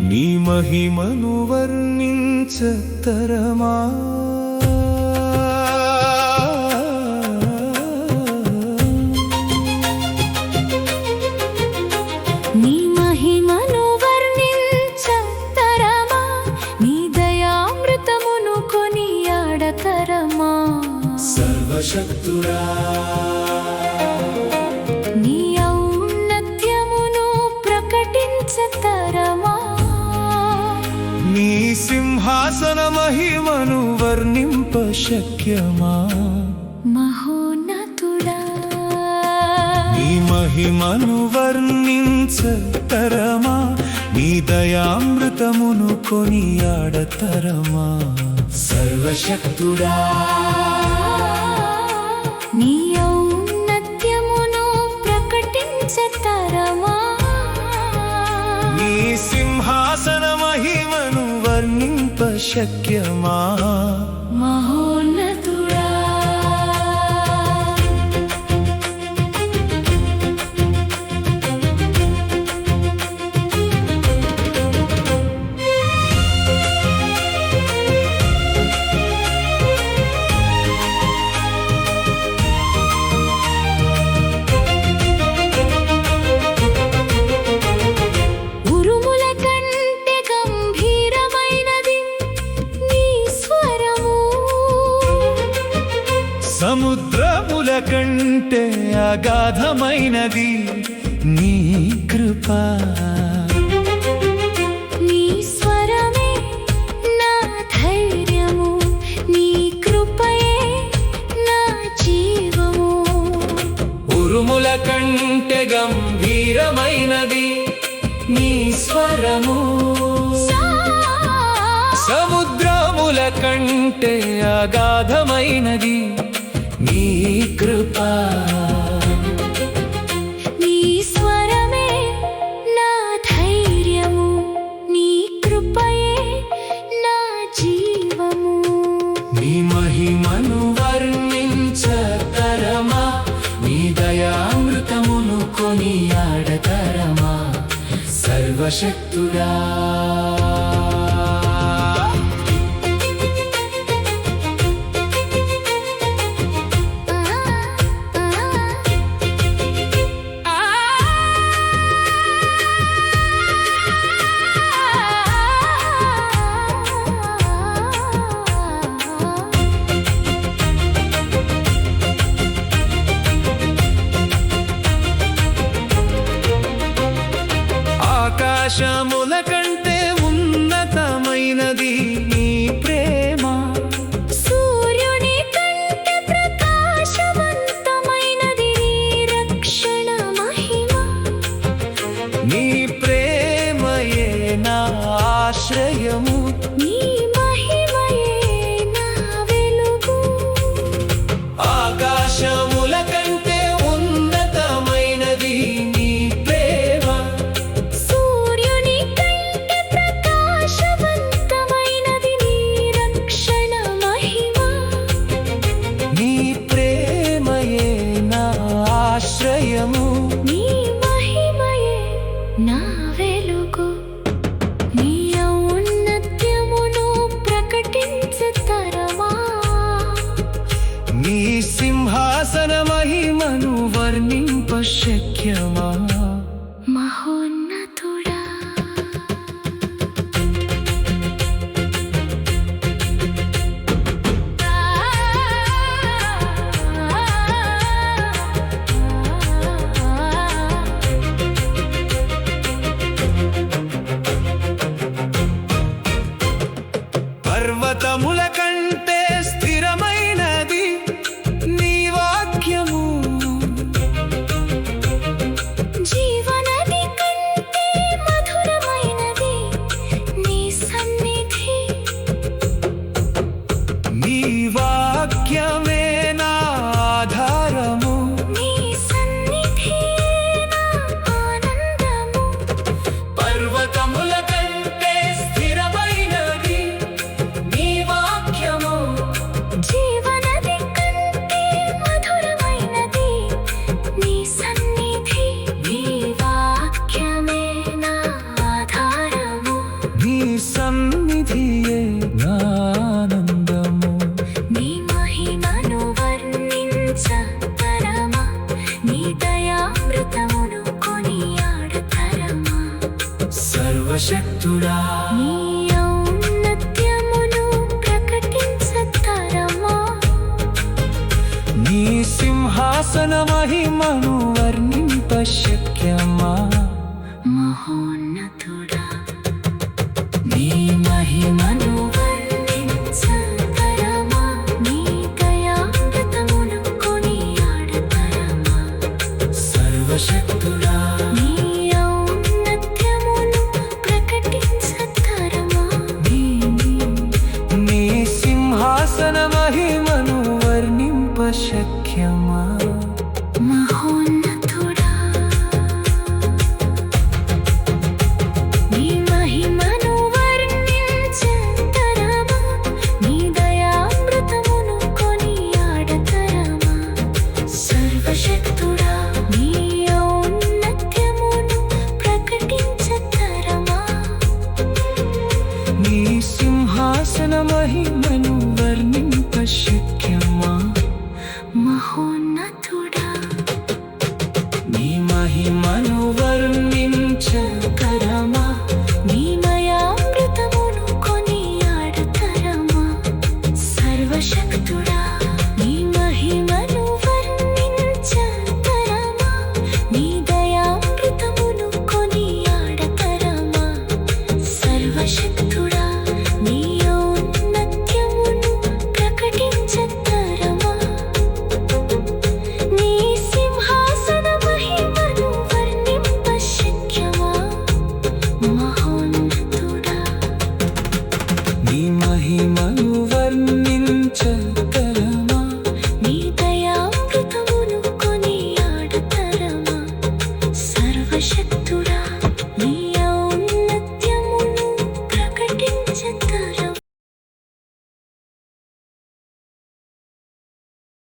నీ మహిమను వర్ణించతరమా నీ మహిమను వర్ణించతరమా నీ దయామృతమును కొనియాడతరమా సర్వశక్తుడా నీ ఔన్నత్యమును ప్రకటించతరమా నీ సింహాసన మహిమను వర్ణింప శక్యమా మహోన్నతుడా నీ మహిమను వర్ణించతరమా నీ దయామృతమును కొనియాడతరమా సర్వశక్తుడా నీ ఔన్నత్యమును ప్రకటించతరమా నీ సింహాసన మహిమను వర్ణింప శక్యమా మహోన్నతుడా ఉరుముల కంటే గంభీరమైనది నీ స్వరము సముద్రముల కంటే అగాధమైనది నీ కృప నీ స్వరమే నా ధైర్యము నీ కృపయే నా జీవము ఉరుముల కంటే గంభీరమైనది నీ స్వరము సముద్రముల కంటే అగాధమైనది నీ కృప నీ స్వరమే నా ధైర్యము నీ కృపయే నా జీవము నీ మహిమను వర్ణించతరమా నీ దయామృతమును కొనియాడతరమా సర్వశక్తుడా ఆకాశముల కంటే ఉన్నతమైనది నీ ప్రేమ సూర్యుని కంటే ప్రకాశవంతమైనది నీ రక్షణ మహిమ నీ ప్రేమయే నా ఆశ్రయము నీ మహిమయే నా వెలుగు ఆకాశముల కంటే ఉన్నతమైనది నీ ప్రేమ సూర్యుని కంటే ప్రకాశవంతమైనది నీ రక్షణ మహిమ నీ ప్రేమయే నా ఆశ్రయము నీ మహిమయే నా వెలుగు నీ ఔన్నత్యమును ప్రకటించతరమా నీ సింహాసన మహిమను వర్ణింప శక్యమా మహోన్నతుడా పర్వతముల కంటే సింహాసన మహిమను వర్ణింప శక్యమా మహోన్నతుడా నీ మహిమను వర్ణించతరమా నీ దయామృతమును కొనియాడతరమా సర్వశక్తుడా నీ ఔన్నత్యమును ప్రకటించతరమా నీ సింహాసన మహిమను వర్ణింప శక్యమా మహోన్నతుడా నీ మహిమను వర్ణించతరమా నీ దయామృతమును కొనియాడతరమా సర్వశక్తుడా నీ ఔన్నత్యమును ప్రకటించతరమా నీ సింహాసన మహిమను వర్ణింప శక్యమా మహోన్నతుడా నీ మహిమను వర్ణించతరమా నీ మయామృతమును కొనియాడతరమా సర్వశక్తుడా నీ మహిమను వర్ణించతరమా నీ దయామృతమును కొనియాడతరమా సర్వశక్తుడా నీ ఔన్నత్యమును ప్రకటించతరమా నీ సింహాసన మహిమను వర్ణింప శక్యమా మహోన్నతుడా నీ మహిమను